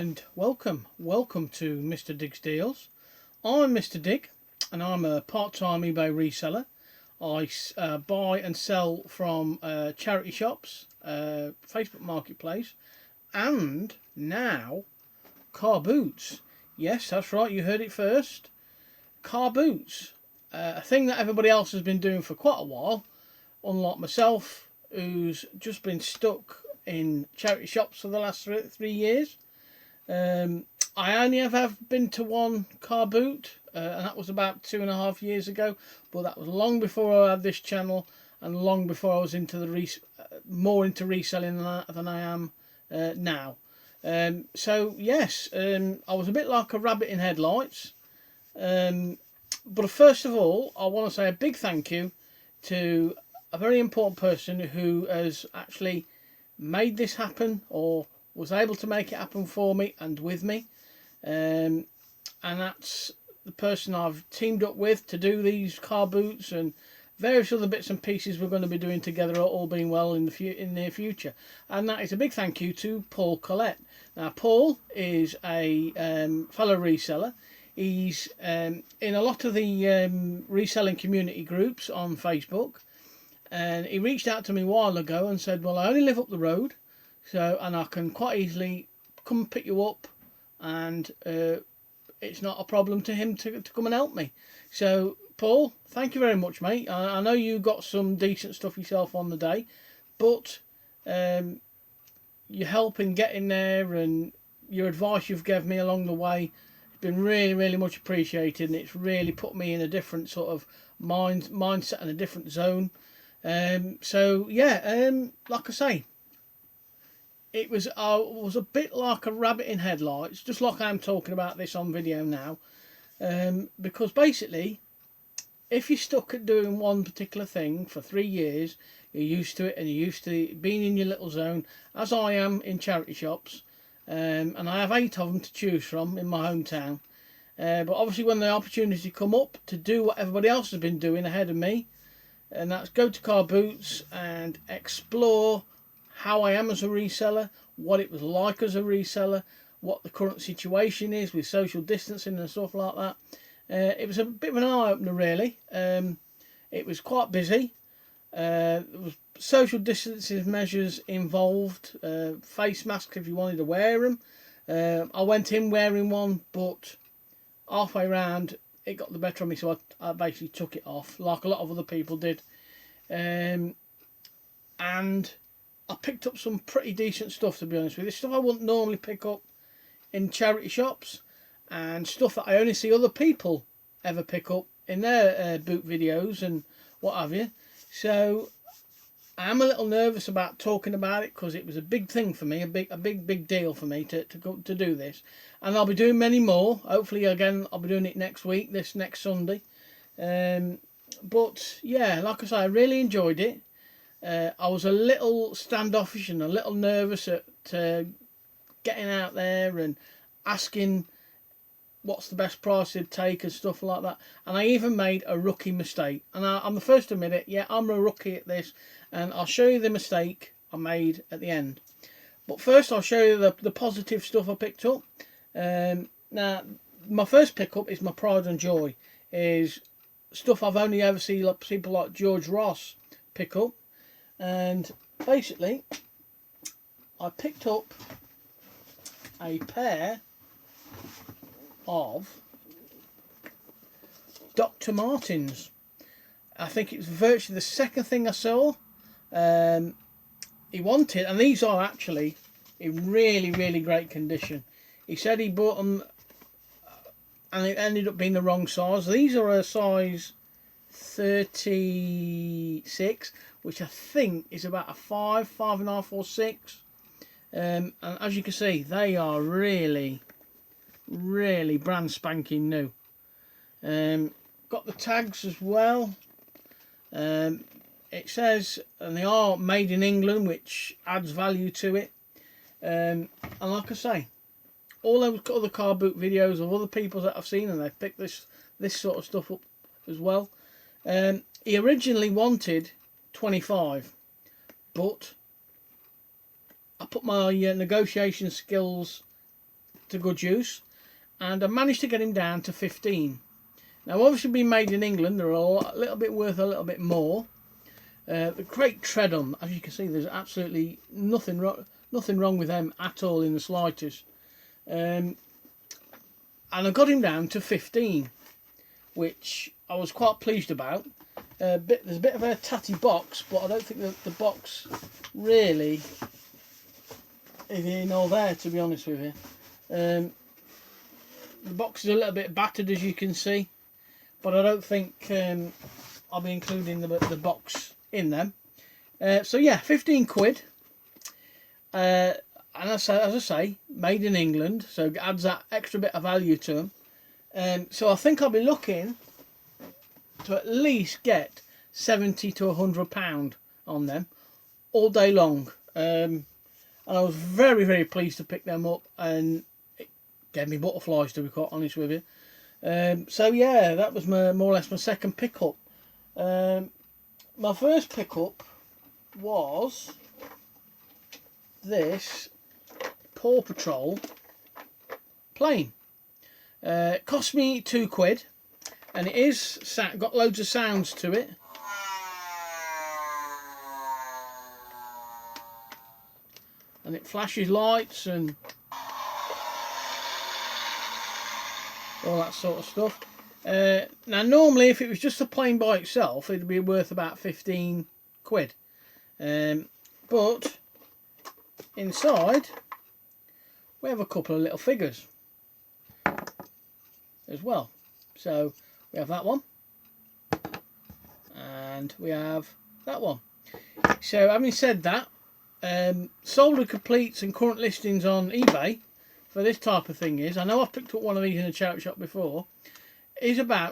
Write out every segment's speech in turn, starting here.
and welcome to Mr. Dig's Deals. I'm Mr. Dig and I'm a part-time eBay reseller. I buy and sell from charity shops, Facebook Marketplace, and now Carboots. Yes, that's right, you heard it first. Carboots, a thing that everybody else has been doing for quite a while, unlike myself, who's just been stuck in charity shops for the last 3 years. I only have been to one car boot, and that was about 2.5 years ago, but that was long before I had this channel and long before I was into the more into reselling than I am now. So yes, I was a bit like a rabbit in headlights. But first of all, I want to say a big thank you to a very important person who has actually made this happen, or was able to make it happen for me and with me, and that's the person I've teamed up with to do these car boots and various other bits and pieces we're going to be doing together, all being well in the near future. And that is a big thank you to Paul Collette. Now Paul is a fellow reseller. He's in a lot of the reselling community groups on Facebook. And he reached out to me a while ago and said, well, I only live up the road, and I can quite easily come and pick you up, and it's not a problem to him to come and help me. So, Paul, thank you very much, mate. I know you got some decent stuff yourself on the day, but your help in getting there and your advice you've given me along the way has been really, really much appreciated, and it's really put me in a different sort of mindset and a different zone. So yeah, like I say, I was a bit like a rabbit in headlights, just like I'm talking about this on video now, because basically, if you're stuck at doing one particular thing for 3 years, you're used to it and you're used to being in your little zone, as I am in charity shops, and I have 8 of them to choose from in my hometown. But obviously, when the opportunity come up to do what everybody else has been doing ahead of me, and that's go to Car Boots and explore how I am as a reseller, what it was like as a reseller, what the current situation is with social distancing and stuff like that. It was a bit of an eye-opener, really. It was quite busy. There was social distancing measures involved, face masks if you wanted to wear them. I went in wearing one, but halfway round it got the better of me, so I basically took it off, like a lot of other people did. And I picked up some pretty decent stuff, to be honest with you. Stuff I wouldn't normally pick up in charity shops, and stuff that I only see other people ever pick up in their boot videos and what have you. So I am a little nervous about talking about it, because it was a big thing for me, a big deal for me to do this. And I'll be doing many more. Hopefully, again, I'll be doing it next week, this next Sunday. But yeah, like I say, I really enjoyed it. I was a little standoffish and a little nervous at getting out there and asking what's the best price they'd take and stuff like that. And I even made a rookie mistake. And I'm the first to admit it. Yeah, I'm a rookie at this. And I'll show you the mistake I made at the end. But first I'll show you the positive stuff I picked up. Now, my first pickup is my pride and joy. Is stuff I've only ever seen people like George Ross pick up. And basically, I picked up a pair of Dr. Martens. I think it's virtually the second thing I saw. He wanted, and these are actually in really, really great condition. He said he bought them and it ended up being the wrong size. These are a size 36, which I think is about a 5.5 or 6. And as you can see, they are really brand spanking new. Got the tags as well. It says, and they are made in England, which adds value to it. And like I say, all those other car boot videos of other people that I've seen, and they've picked this sort of stuff up as well. He originally wanted 25, but I put my negotiation skills to good use, and I managed to get him down to 15. Now, obviously being made in England, they're a little bit worth a little bit more. The great tread on, as you can see, there's absolutely nothing wrong with them at all in the slightest. And I got him down to 15, which I was quite pleased about. There's a bit of a tatty box, but I don't think that the box really is in all there, to be honest with you. The box is a little bit battered, as you can see, but I don't think I'll be including the box in them. So yeah, 15 quid. And as I say, made in England, so it adds that extra bit of value to them. So I think I'll be looking to at least get £70 to £100 on them all day long. And I was very, very pleased to pick them up, and it gave me butterflies, to be quite honest with you. So yeah, that was more or less my second pickup. My first pickup was this Paw Patrol Plane. It cost me £2, and it is got loads of sounds to it. And it flashes lights and all that sort of stuff. Now, normally, if it was just a plane by itself, it'd be worth about 15 quid. But inside, we have a couple of little figures as well. So we have that one, and we have that one. So having said that, sold and completes and current listings on eBay for this type of thing is, I know I've picked up one of these in a charity shop before,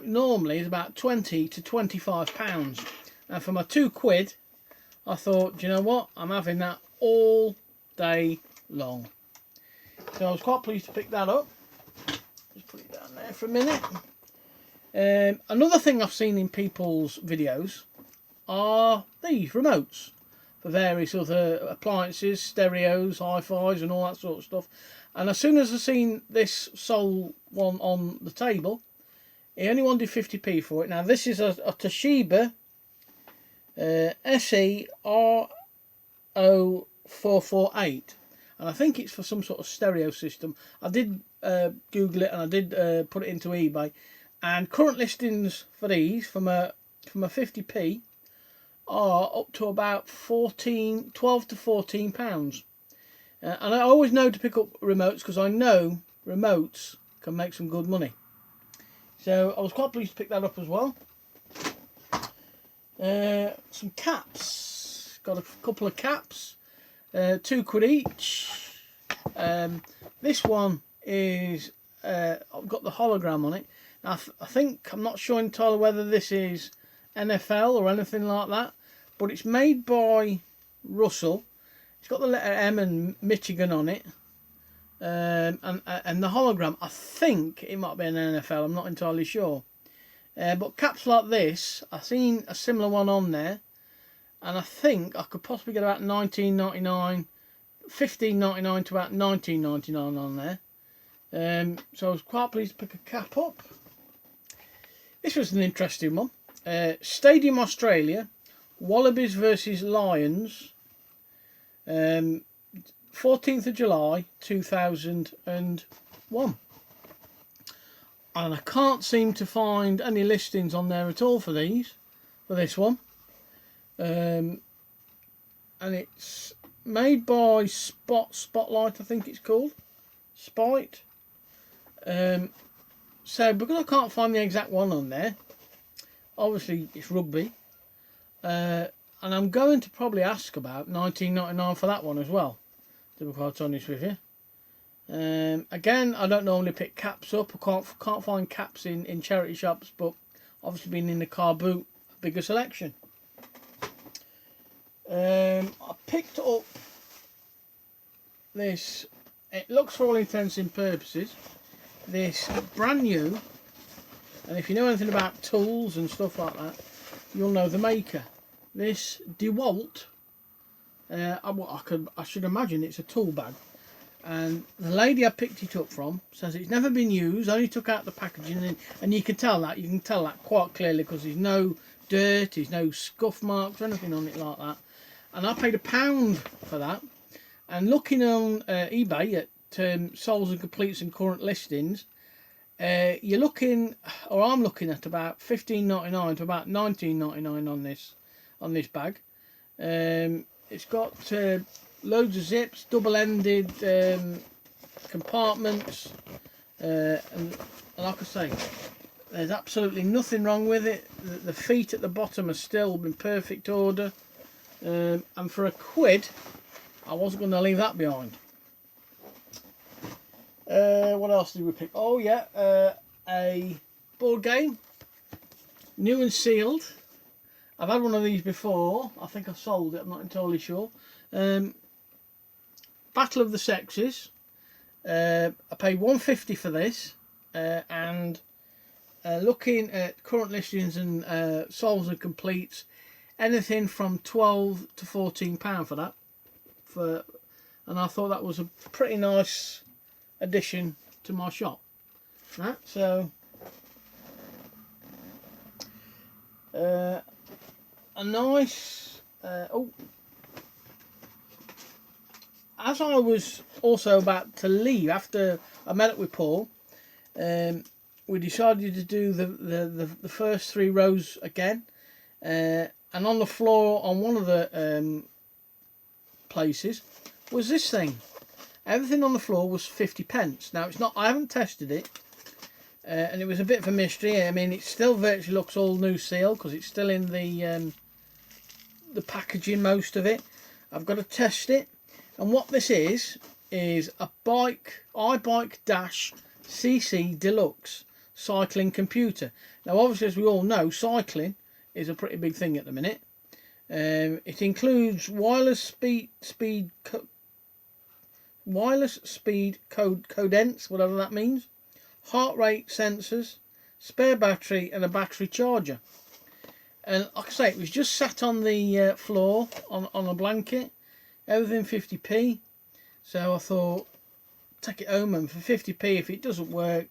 normally is about 20 to 25 pounds. And for my £2, I thought, do you know what, I'm having that all day long. So I was quite pleased to pick that up. Just put it down there for a minute. Another thing I've seen in people's videos are these remotes for various other appliances, stereos, hi-fis and all that sort of stuff. And as soon as I seen this sole one on the table, he only wanted 50p for it. Now this is a Toshiba SERO448, and I think it's for some sort of stereo system. I did Google it, and I did put it into eBay, and current listings for these from a 50p are up to about 12 to 14 pounds. And I always know to pick up remotes, because I know remotes can make some good money. So I was quite pleased to pick that up as well. Some caps. Got a couple of caps. £2 each. This one is I've got the hologram on it. Now, I think, I'm not sure entirely whether this is NFL or anything like that, but it's made by Russell. It's got the letter M and Michigan on it, and the hologram, I think it might be an NFL, I'm not entirely sure. But caps like this, I've seen a similar one on there, and I think I could possibly get about $19.99, $15.99 to about $19.99 on there. So I was quite pleased to pick a cap up. This was an interesting one. Stadium Australia, Wallabies versus Lions, 14th of July 2001. And I can't seem to find any listings on there at all for this one. And it's made by Spotlight, I think it's called. Spite. So because I can't find the exact one on there, obviously it's rugby, and I'm going to probably ask about $19.99 for that one as well, to be quite honest with you. Again, I don't normally pick caps up. I can't find caps in charity shops, but obviously being in the Carboot, bigger selection. I picked up this, it looks for all intents and purposes, this brand new, and if you know anything about tools and stuff like that, you'll know the maker. This DeWalt, I should imagine it's a tool bag. And the lady I picked it up from says it's never been used, only took out the packaging, and you can tell that quite clearly because there's no dirt, there's no scuff marks or anything on it like that. And I paid £1 for that. And looking on eBay at Soles and Completes and current listings, you're looking, or I'm looking at about $15.99 to about $19.99 on this bag. It's got loads of zips, double-ended compartments, and like I say, there's absolutely nothing wrong with it. The feet at the bottom are still in perfect order, and for £1, I wasn't going to leave that behind. What else did we pick? Oh yeah, a board game, new and sealed. I've had one of these before. I think I sold it, I'm not entirely sure. Battle of the Sexes. I paid £1.50 for this, and looking at current listings and Soles and Completes, anything from £12 to £14 for that. And I thought that was a pretty nice addition to my shop. Right, so a nice as I was also about to leave after I met up with Paul, we decided to do the first 3 rows again, and on the floor on one of the places was this thing. Everything on the floor was 50p. Now it's not, I haven't tested it, and it was a bit of a mystery. I mean, it still virtually looks all new seal because it's still in the packaging, most of it. I've got to test it, and what this is a iBike Dash CC Deluxe cycling computer. Now obviously, as we all know, cycling is a pretty big thing at the minute. It includes wireless speed cadence, whatever that means, heart rate sensors, spare battery, and a battery charger. And like I say, it was just sat on the floor on a blanket, everything 50p. So I thought, take it home, and for 50p, if it doesn't work,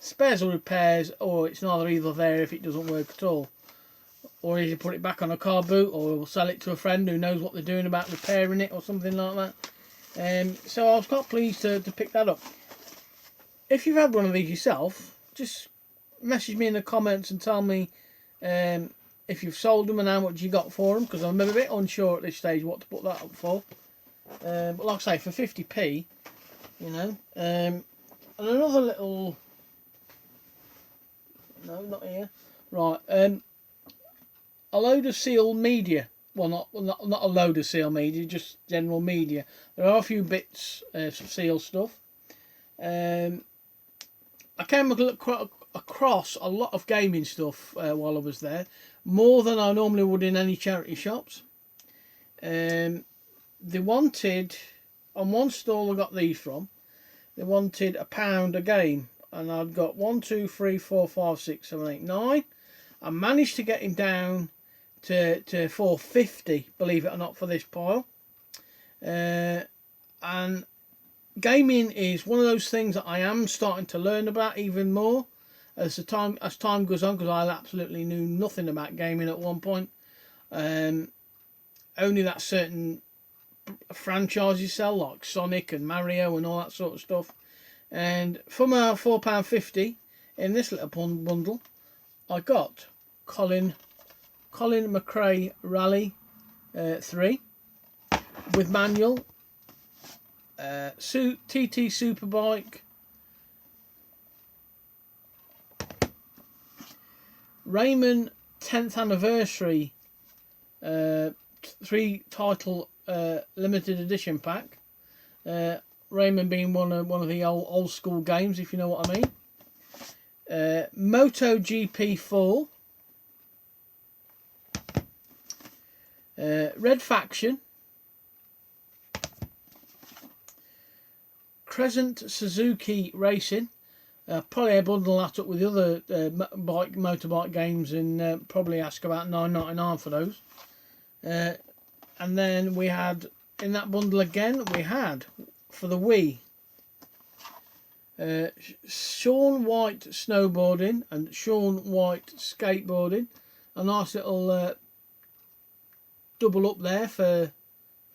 spares or repairs, or it's neither either there if it doesn't work at all. Or you put it back on a car boot, or we'll sell it to a friend who knows what they're doing about repairing it or something like that. So I was quite pleased to pick that up. If you've had one of these yourself, just message me in the comments and tell me if you've sold them and how much you got for them, because I'm a bit unsure at this stage what to put that up for. But like I say, for 50p, you know. And another little... No, not here. Right. A load of seal media. Well, not a load of seal media, just general media. There are a few bits of seal stuff. I came across a lot of gaming stuff while I was there, more than I normally would in any charity shops. They wanted, on one stall I got these from, they wanted £1 a game, and I'd got 1, 2, 3, 4, 5, 6, 7, 8, 9. I managed to get him down to £4.50, believe it or not, for this pile. And gaming is one of those things that I am starting to learn about even more as time goes on, because I absolutely knew nothing about gaming at one point. Only that certain franchises sell, like Sonic and Mario and all that sort of stuff. And for my £4.50 in this little bundle, I got Colin McRae Rally 3 with manual, TT Superbike, Rayman 10th anniversary 3 title limited edition pack. Rayman being one of the old school games, if you know what I mean. MotoGP 4, Red Faction, Crescent Suzuki Racing. Probably bundle that up with the other motorbike games and probably ask about $9.99 for those. And then we had, in that bundle again, we had for the Wii. Sean White snowboarding and Sean White skateboarding. A nice little double up there for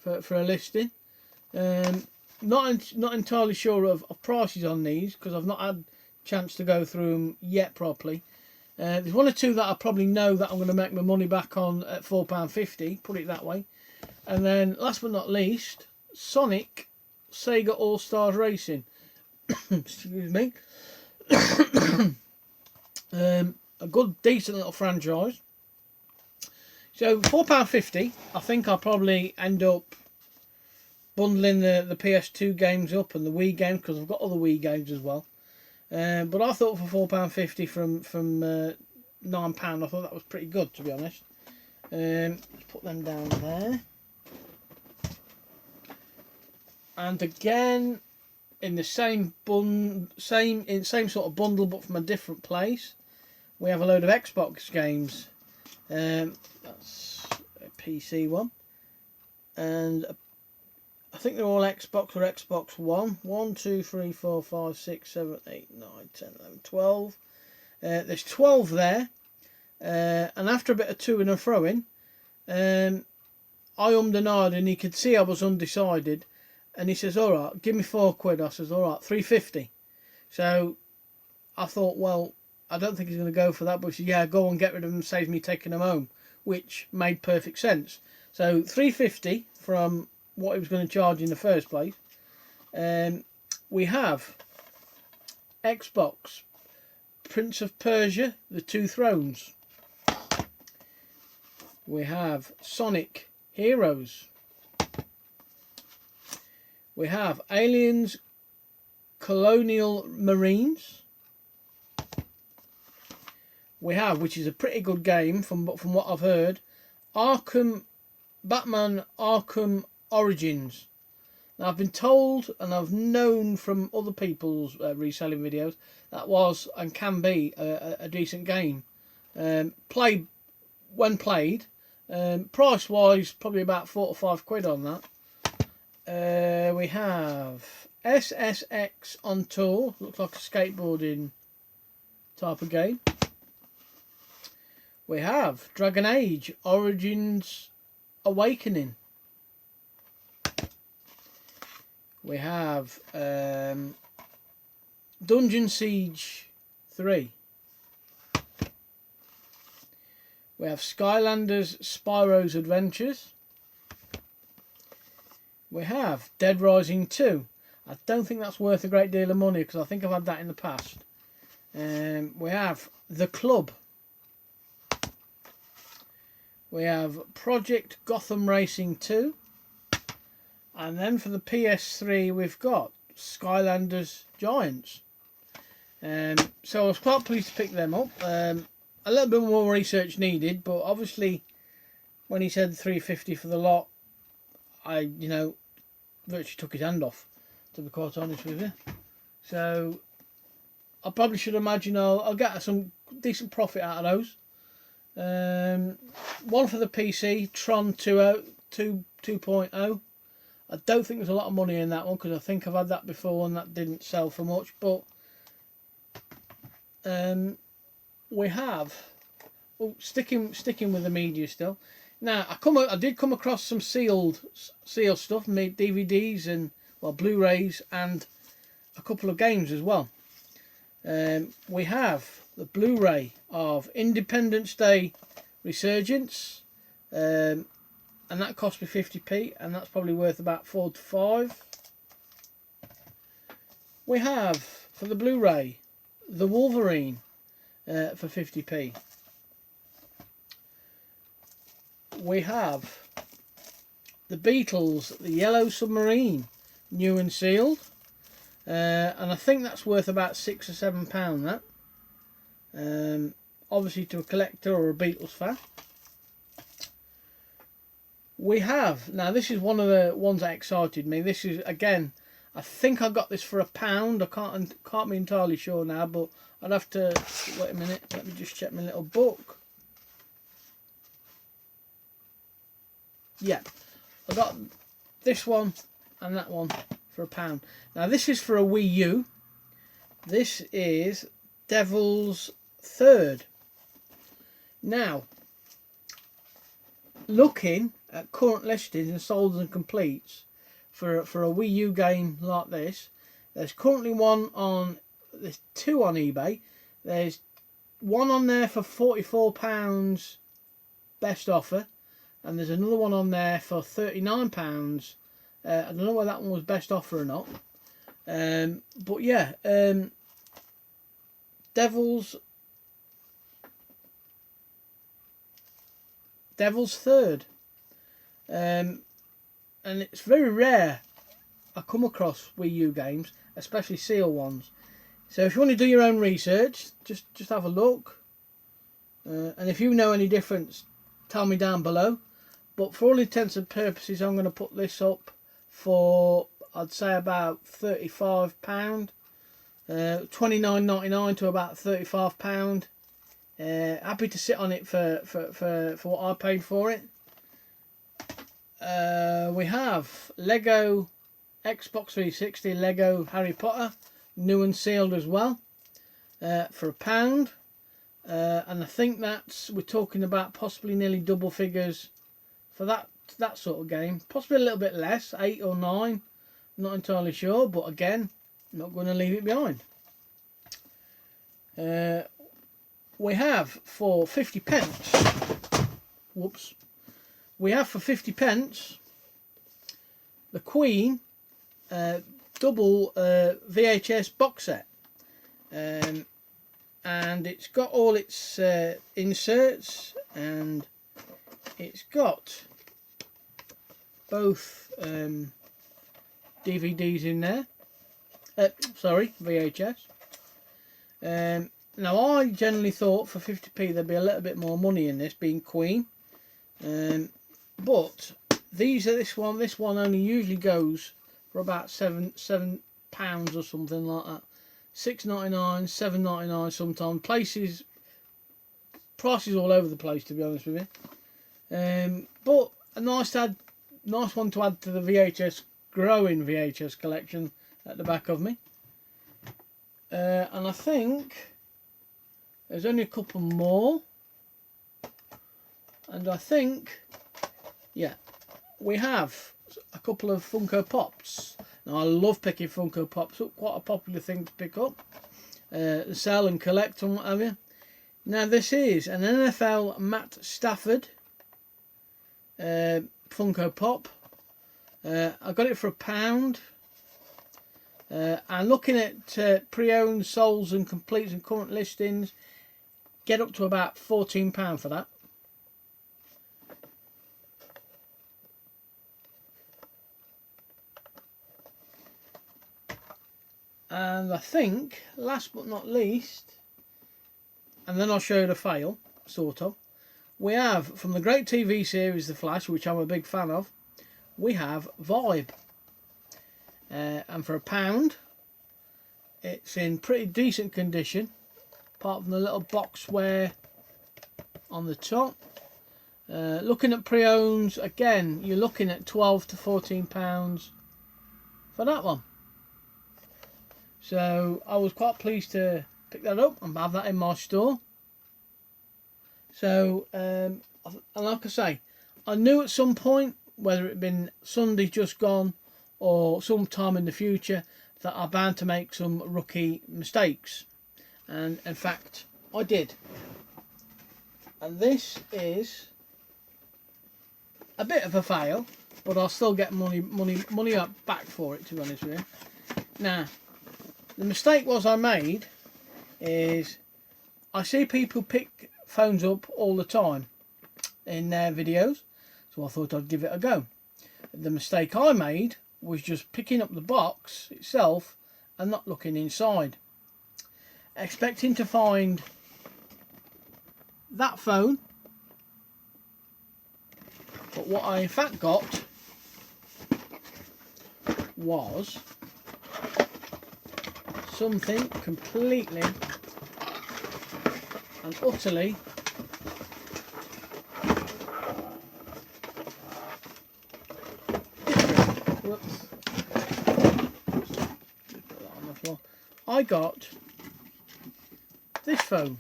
a listing. Not entirely sure of prices on these because I've not had a chance to go through them yet properly. There's one or two that I probably know that I'm going to make my money back on at £4.50, put it that way. And then last but not least, Sonic Sega All-Stars Racing. Excuse me. A good, decent little franchise. So £4.50, I think I'll probably end up bundling the PS2 games up and the Wii games because I've got other Wii games as well. But I thought for £4.50 from £9, I thought that was pretty good, to be honest. Let's put them down there. And again, in the same sort of bundle, but from a different place, we have a load of Xbox games. That's a PC one, and I think they're all Xbox or Xbox One. 1, 2, 3, 4, 5, 6, 7, 8, 9, 10, 11, 12. There's 12 there, and after a bit of to and fro-in, I ummed and ahed, and he could see I was undecided, and he says, "All right, give me £4." I says, "All right, £3.50." So I thought, well, I don't think he's going to go for that, but he said, "Yeah, go on, get rid of them, saves me taking them home," which made perfect sense. So £3.50 from what he was going to charge in the first place. We have Xbox Prince of Persia, The Two Thrones. We have Sonic Heroes. We have Aliens Colonial Marines. We have, which is a pretty good game from what I've heard, Batman Arkham Origins. Now, I've been told and I've known from other people's reselling videos that was and can be a decent game. When played, price wise probably about £4 or £5 on that. We have SSX on Tour, looks like a skateboarding type of game. We have Dragon Age Origins Awakening. We have Dungeon Siege 3. We have Skylanders Spyro's Adventures. We have Dead Rising 2. I don't think that's worth a great deal of money because I think I've had that in the past. We have The Club. We have Project Gotham Racing 2. And then for the PS3 we've got Skylanders Giants. So I was quite pleased to pick them up. A little bit more research needed, but obviously when he said £3.50 for the lot, I virtually took his hand off, to be quite honest with you. So I probably should imagine I'll get some decent profit out of those. One for the PC, Tron 2.0. I don't think there's a lot of money in that one because I think I've had that before and that didn't sell for much. But we have sticking with the media still. Now I did come across some sealed stuff, made DVDs and Blu-rays and a couple of games as well. We have the Blu-ray of Independence Day Resurgence, and that cost me 50p, and that's probably worth about 4 to 5. We have for the Blu-ray the Wolverine for 50p. We have the Beatles, the Yellow Submarine, new and sealed, and I think that's worth about £6 or £7. That, obviously, to a collector or a Beatles fan. We have, now this is one of the ones that excited me. This is, again, I think I got this for £1. I can't be entirely sure now, but I'd have to wait a minute. Let me just check my little book. Yeah, I got this one and that one for £1. Now this is for a Wii U. This is Devil's Third. Now, looking at current listings and solds and completes for a Wii U game like this, there's currently there's 2 on eBay. There's one on there for £44 best offer, and there's another one on there for £39. I don't know whether that one was best offer or not, but yeah, Devil's Third, and it's very rare I come across Wii U games, especially sealed ones. So if you want to do your own research, just have a look, and if you know any difference, tell me down below. But for all intents and purposes, I'm going to put this up for, I'd say, about £35, £29.99 to about £35. Happy to sit on it for what I paid for it. We have Lego Xbox 360 Lego Harry Potter, new and sealed as well, for £1. And I think we're talking about possibly nearly double figures for that sort of game. Possibly a little bit less, 8 or 9, not entirely sure, but again, not going to leave it behind. We have for 50p. Whoops. We have for 50p the Queen double VHS box set, and it's got all its inserts, and it's got both DVDs in there. Sorry, VHS. Now I generally thought for 50p there'd be a little bit more money in this, being Queen, but this one only usually goes for about £7 or something like that. £6.99, £7.99 sometimes. Prices all over the place, to be honest with you. But a nice one to add to the growing VHS collection at the back of me. And I think there's only a couple more. And I think, yeah, we have a couple of Funko Pops. Now I love picking Funko Pops up, quite a popular thing to pick up, sell and collect and what have you. Now this is an NFL Matt Stafford Funko Pop. I got it for £1. And looking at pre-owned, solds and completes and current listings, get up to about £14 for that. And I think, last but not least, and then I'll show you the fail, sort of, we have, from the great TV series The Flash, which I'm a big fan of, we have Vibe. And for £1, it's in pretty decent condition, apart from the little boxware on the top. Looking at pre-owns, again, you're looking at £12 to £14 for that one. So I was quite pleased to pick that up and have that in my store. So, and like I say, I knew at some point, whether it had been Sunday just gone or sometime in the future, that I'm bound to make some rookie mistakes. And in fact, I did. And this is a bit of a fail, but I'll still get money up back for it, to be honest with you. Now, the mistake I made is I see people pick phones up all the time in their videos, so I thought I'd give it a go. The mistake I made was just picking up the box itself and not looking inside, expecting to find that phone, but what I in fact got was something completely and utterly different. Whoops. I got this phone.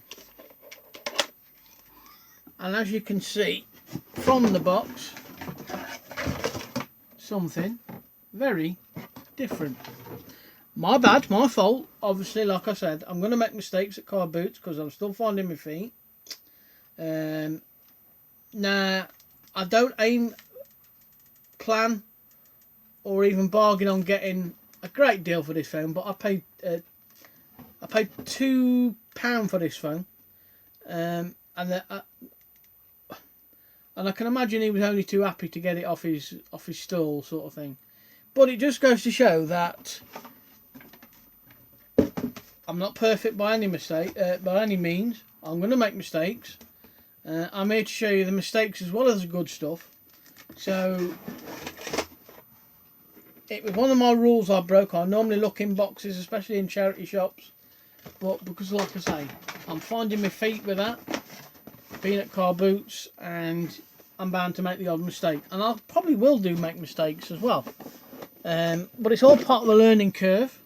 And as you can see from the box, something very different. My bad, my fault. Obviously, like I said, I'm going to make mistakes at Carboot because I'm still finding my feet. Now, I don't plan or even bargain on getting a great deal for this phone, but I paid £2 for this phone, and I can imagine he was only too happy to get it off his stall, sort of thing. But it just goes to show that I'm not perfect by any means. I'm going to make mistakes. I'm here to show you the mistakes as well as the good stuff. So it was one of my rules I broke. I normally look in boxes, especially in charity shops, but because, like I say, I'm finding my feet with that, being at car boots, and I'm bound to make the odd mistake, and I probably will make mistakes as well. But it's all part of the learning curve,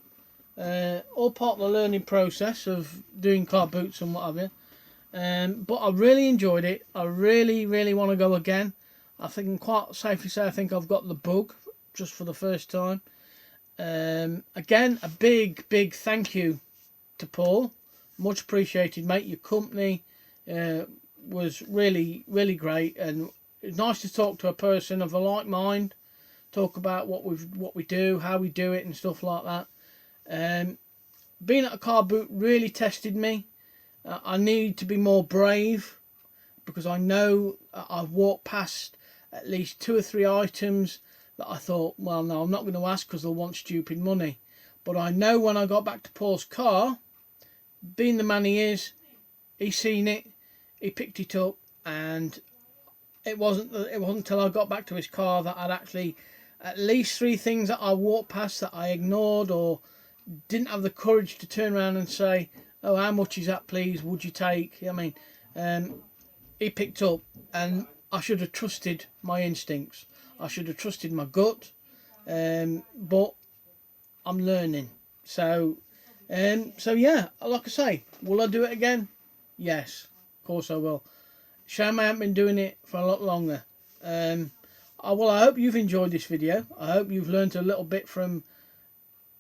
all part of the learning process of doing car boots and what have you. But I really enjoyed it. I really want to go again. I think quite safely say I think I've got the bug just for the first time. Again, a big thank you to Paul. Much appreciated, mate. Your company was really great, and it's nice to talk to a person of a like mind. Talk about what we do, how we do it, and stuff like that. Being at a car boot really tested me. I need to be more brave, because I know I've walked past at least 2 or 3 items that I thought, well, no, I'm not going to ask because they'll want stupid money. But I know when I got back to Paul's car, being the man he is, he seen it, he picked it up, and it wasn't until I got back to his car that I'd actually at least 3 things that I walked past that I ignored or didn't have the courage to turn around and say, oh, how much is that, please, would you take? I mean, he picked up, and I should have trusted my instincts. I should have trusted my gut, but I'm learning. So yeah, like I say, will I do it again? Yes, of course I will. Shame I haven't been doing it for a lot longer. I hope you've enjoyed this video. I hope you've learned a little bit from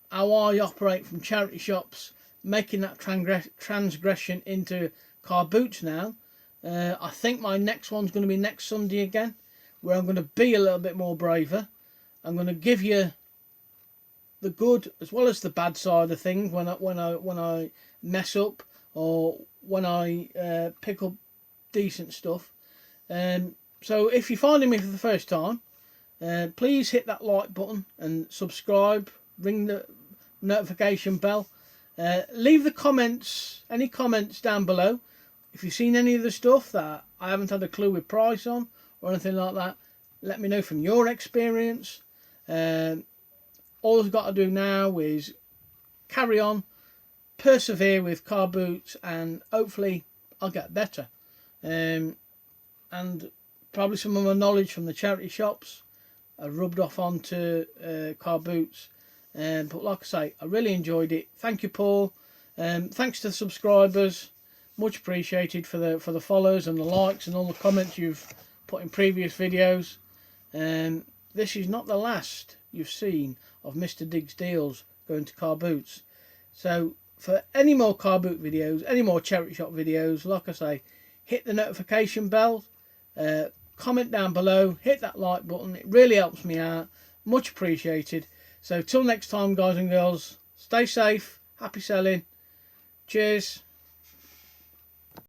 how I operate from charity shops, making that transgression into car boots now. I think my next one's going to be next Sunday again, where I'm going to be a little bit more braver. I'm going to give you the good as well as the bad side of things when I mess up or when I pick up decent stuff. So if you're finding me for the first time, please hit that like button and subscribe, ring the notification bell. Leave the comments, any comments down below. If you've seen any of the stuff that I haven't had a clue with price on or anything like that, let me know from your experience. All I've got to do now is carry on, persevere with car boots, and hopefully I'll get better. And probably some of my knowledge from the charity shops are rubbed off onto car boots. But like I say, I really enjoyed it. Thank you, Paul. Thanks to the subscribers. Much appreciated for the follows and the likes and all the comments you've put in previous videos. This is not the last you've seen of Mr. Dig's Deals going to car boots. So for any more car boot videos, any more charity shop videos, like I say, hit the notification bell, comment down below, hit that like button. It really helps me out. Much appreciated. So till next time, guys and girls, stay safe, happy selling. Cheers.